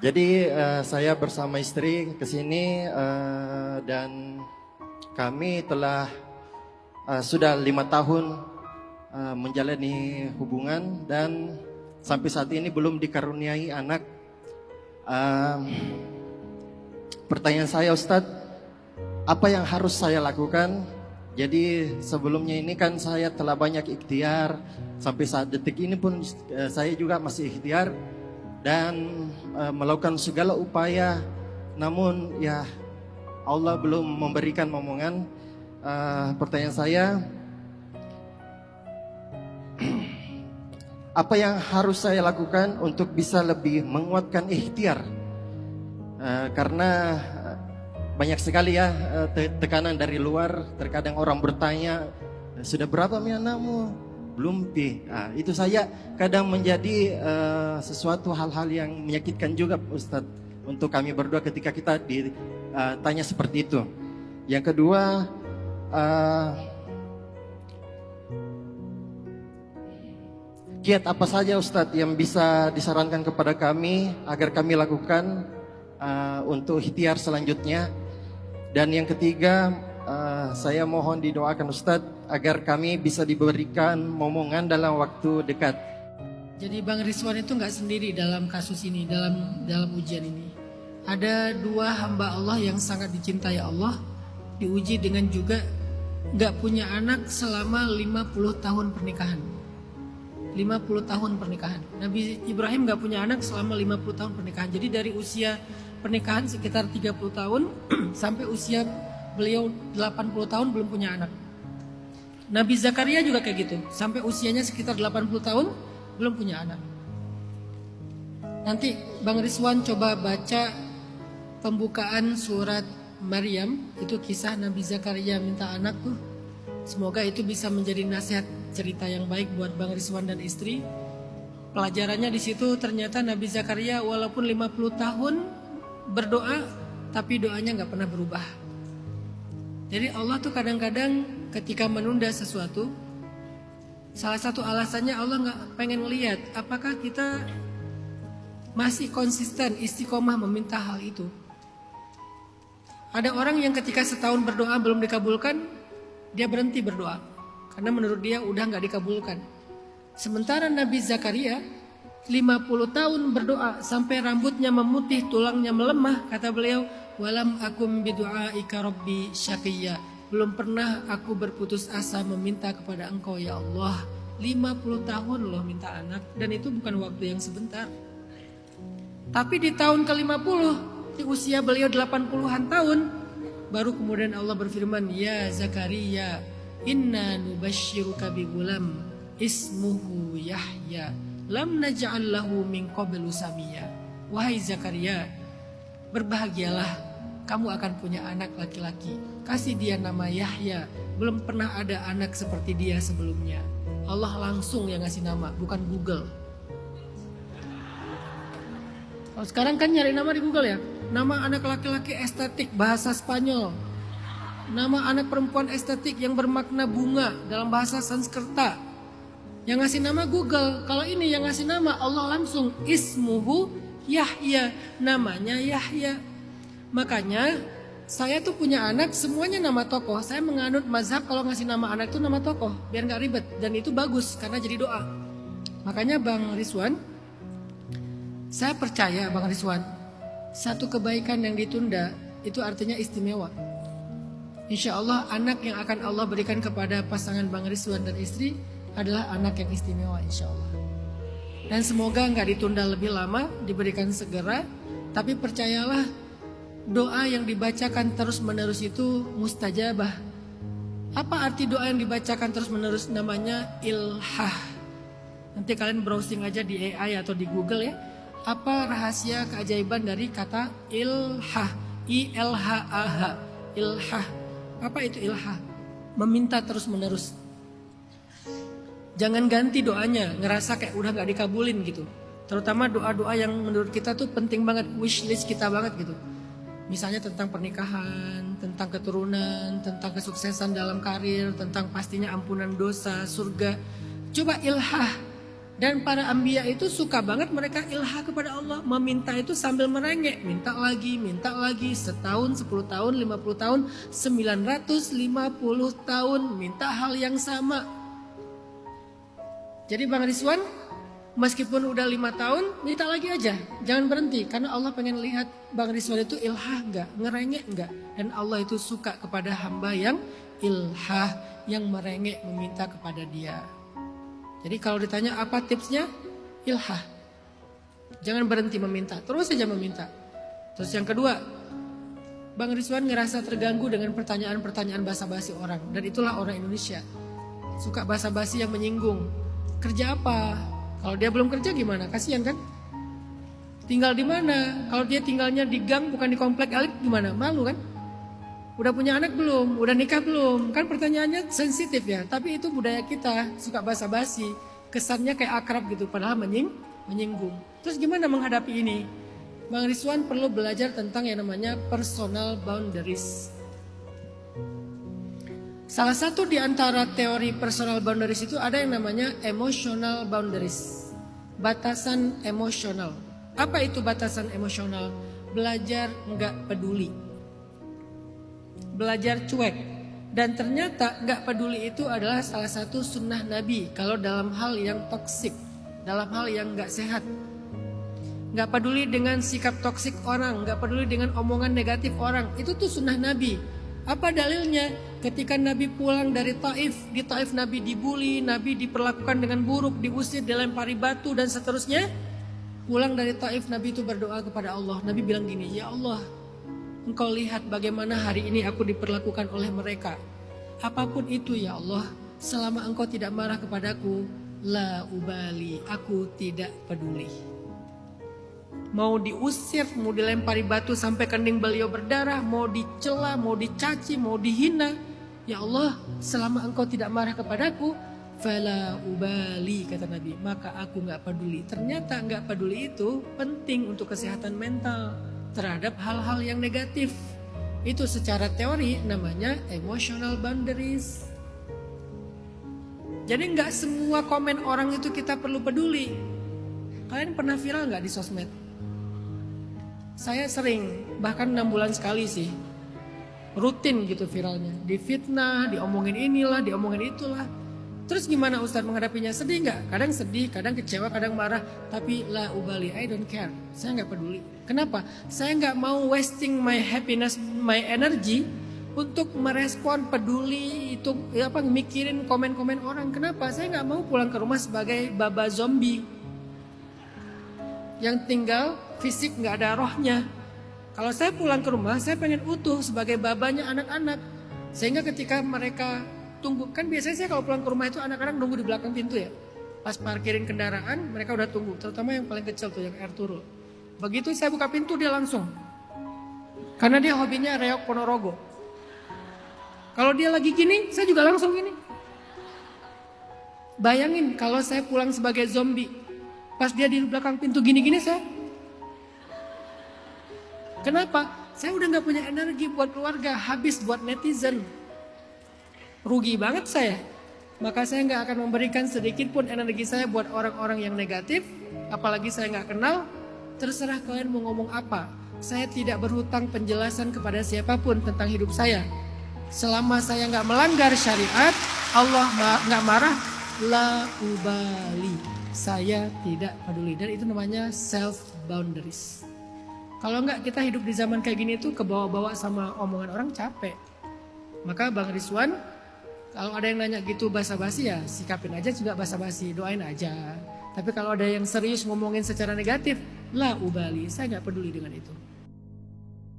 Jadi saya bersama istri ke sini dan kami telah sudah 5 tahun menjalani hubungan dan sampai saat ini belum dikaruniai anak. Pertanyaan saya, Ustadz, apa yang harus saya lakukan? Jadi sebelumnya ini kan saya telah banyak ikhtiar, sampai saat detik ini pun saya juga masih ikhtiar dan melakukan segala upaya, namun ya Allah belum memberikan momongan. Pertanyaan saya, apa yang harus saya lakukan untuk bisa lebih menguatkan ikhtiar? Karena banyak sekali ya tekanan dari luar. Terkadang orang bertanya, sudah berapa anakmu? Belum pi. Itu saya kadang menjadi sesuatu hal-hal yang menyakitkan juga, Ustadz, untuk kami berdua ketika kita ditanya seperti itu. Yang kedua, kiat apa saja, Ustadz, yang bisa disarankan kepada kami agar kami lakukan untuk ikhtiar selanjutnya? Dan yang ketiga, saya mohon didoakan Ustadz agar kami bisa diberikan momongan dalam waktu dekat. Jadi Bang Rizwan itu nggak sendiri dalam kasus ini, dalam ujian ini. Ada 2 hamba Allah yang sangat dicintai Allah, diuji dengan juga nggak punya anak selama 50 tahun pernikahan. 50 tahun pernikahan. Nabi Ibrahim nggak punya anak selama 50 tahun pernikahan. Jadi dari usia pernikahan sekitar 30 tahun sampai usia beliau 80 tahun belum punya anak. Nabi Zakaria juga kayak gitu, sampai usianya sekitar 80 tahun belum punya anak. Nanti Bang Rizwan coba baca pembukaan surat Maryam, itu kisah Nabi Zakaria minta anak tuh. Semoga itu bisa menjadi nasihat cerita yang baik buat Bang Rizwan dan istri. Pelajarannya di situ ternyata Nabi Zakaria walaupun 50 tahun berdoa, tapi doanya nggak pernah berubah. Jadi Allah tuh kadang-kadang ketika menunda sesuatu, salah satu alasannya Allah nggak pengen lihat apakah kita masih konsisten istiqomah meminta hal itu. Ada orang yang ketika setahun berdoa belum dikabulkan, dia berhenti berdoa karena menurut dia udah nggak dikabulkan. Sementara Nabi Zakaria 50 tahun berdoa sampai rambutnya memutih, tulangnya melemah. Kata beliau, walam akum bidu'aika rabbi syaqiyya. Belum pernah aku berputus asa meminta kepada engkau ya Allah. 50 tahun loh minta anak, dan itu bukan waktu yang sebentar. Tapi di tahun ke-50, di usia beliau 80-an tahun, baru kemudian Allah berfirman, ya Zakaria, inna nubasyiruka bi gulam ismuhu Yahya. Lam naj'al lahu min qablu samiyya. Wahai Zakaria, berbahagialah, kamu akan punya anak laki-laki. Kasih dia nama Yahya. Belum pernah ada anak seperti dia sebelumnya. Allah langsung yang ngasih nama, bukan Google. Kalau sekarang kan nyari nama di Google ya. Nama anak laki-laki estetik bahasa Spanyol. Nama anak perempuan estetik yang bermakna bunga dalam bahasa Sanskerta. Yang ngasih nama Google. Kalau ini yang ngasih nama Allah langsung, ismuhu Yahya, namanya Yahya. Makanya saya tuh punya anak semuanya nama tokoh. Saya menganut mazhab kalau ngasih nama anak itu nama tokoh, biar nggak ribet, dan itu bagus karena jadi doa. Makanya Bang Rizwan, saya percaya Bang Rizwan, satu kebaikan yang ditunda itu artinya istimewa. Insya Allah anak yang akan Allah berikan kepada pasangan Bang Rizwan dan istri adalah anak yang istimewa, insya Allah. Dan semoga nggak ditunda lebih lama, diberikan segera. Tapi percayalah, doa yang dibacakan terus-menerus itu mustajabah. Apa arti doa yang dibacakan terus-menerus? Namanya ilhah. Nanti kalian browsing aja di AI atau di Google ya. Apa rahasia keajaiban dari kata ilhah? I-L-H-A-H. Ilhah. Apa itu ilhah? Meminta terus-menerus. Jangan ganti doanya, ngerasa kayak udah gak dikabulin gitu. Terutama doa-doa yang menurut kita tuh penting banget, wishlist kita banget gitu. Misalnya tentang pernikahan, tentang keturunan, tentang kesuksesan dalam karir, tentang pastinya ampunan dosa, surga. Coba ilhah, Dan para anbiya itu suka banget mereka ilha kepada Allah. Meminta itu sambil merengek. Minta lagi. Setahun, 10 tahun, 50 tahun, 950 tahun. Minta hal yang sama. Jadi Bang Rizwan, meskipun udah 5 tahun, minta lagi aja. Jangan berhenti. Karena Allah pengen lihat Bang Rizwan itu ilha enggak, ngerengek enggak. Dan Allah itu suka kepada hamba yang ilha, yang merengek meminta kepada dia. Jadi kalau ditanya apa tipsnya? Ilha. Jangan berhenti meminta, terus saja meminta. Terus yang kedua, Bang Rizwan ngerasa terganggu dengan pertanyaan-pertanyaan basa-basi orang. Dan itulah orang Indonesia. Suka basa-basi yang menyinggung. Kerja apa? Kalau dia belum kerja gimana? Kasihan kan? Tinggal di mana? Kalau dia tinggalnya di gang bukan di komplek elit gimana? Malu kan? Udah punya anak belum? Udah nikah belum? Kan pertanyaannya sensitif ya. Tapi itu budaya kita, suka basa-basi. Kesannya kayak akrab gitu, padahal menyinggung. Terus gimana menghadapi ini? Bang Rizwan perlu belajar tentang yang namanya personal boundaries. Salah satu di antara teori personal boundaries itu ada yang namanya emotional boundaries. Batasan emosional. Apa itu batasan emosional? Belajar nggak peduli. Belajar cuek. Dan ternyata gak peduli itu adalah salah satu sunnah Nabi. Kalau dalam hal yang toksik, dalam hal yang gak sehat. Gak peduli dengan sikap toksik orang, gak peduli dengan omongan negatif orang. Itu tuh sunnah Nabi. Apa dalilnya? Ketika Nabi pulang dari Taif, di Taif Nabi dibully, Nabi diperlakukan dengan buruk, diusir, dilempari batu dan seterusnya. Pulang dari Taif, Nabi itu berdoa kepada Allah. Nabi bilang gini, ya Allah, Engkau lihat bagaimana hari ini aku diperlakukan oleh mereka. Apapun itu ya Allah, selama Engkau tidak marah kepadaku, la ubali, aku tidak peduli. Mau diusir, mau dilempari batu sampai kening beliau berdarah, mau dicela, mau dicaci, mau dihina. Ya Allah, selama Engkau tidak marah kepadaku, fala ubali, kata Nabi, maka aku gak peduli. Ternyata gak peduli itu penting untuk kesehatan mental terhadap hal-hal yang negatif. Itu secara teori namanya emotional boundaries. Jadi gak semua komen orang itu kita perlu peduli. Kalian pernah viral gak di sosmed? Saya sering, bahkan 6 bulan sekali sih. Rutin gitu viralnya. Difitnah, diomongin inilah, diomongin itulah. Terus gimana Ustadz menghadapinya? Sedih nggak? Kadang sedih, kadang kecewa, kadang marah. Tapi la ubali, I don't care. Saya nggak peduli. Kenapa? Saya nggak mau wasting my happiness, my energy untuk merespon, peduli, itu apa mikirin komen-komen orang. Kenapa? Saya nggak mau pulang ke rumah sebagai baba zombie yang tinggal fisik nggak ada rohnya. Kalau saya pulang ke rumah, saya pengen utuh sebagai babanya anak-anak. Sehingga ketika mereka tunggu, kan biasanya saya kalau pulang ke rumah itu anak-anak nunggu di belakang pintu ya. Pas parkirin kendaraan mereka udah tunggu, terutama yang paling kecil tuh yang air turun. Begitu saya buka pintu dia langsung. Karena dia hobinya reok Ponorogo. Kalau dia lagi gini, saya juga langsung gini. Bayangin kalau saya pulang sebagai zombie, pas dia di belakang pintu gini-gini saya. Kenapa? Saya udah gak punya energi buat keluarga, habis buat netizen. Rugi banget saya. Maka saya gak akan memberikan sedikit pun energi saya buat orang-orang yang negatif. Apalagi saya gak kenal. Terserah kalian mau ngomong apa. Saya tidak berhutang penjelasan kepada siapapun tentang hidup saya. Selama saya gak melanggar syariat, Allah gak marah, la ubali. Saya tidak peduli. Dan itu namanya self boundaries. Kalau enggak kita hidup di zaman kayak gini tuh kebawa-bawa sama omongan orang capek. Maka Bang Rizwan, kalau ada yang nanya gitu basa-basi ya sikapin aja juga basa-basi, doain aja. Tapi kalau ada yang serius ngomongin secara negatif, la ubali, saya nggak peduli dengan itu.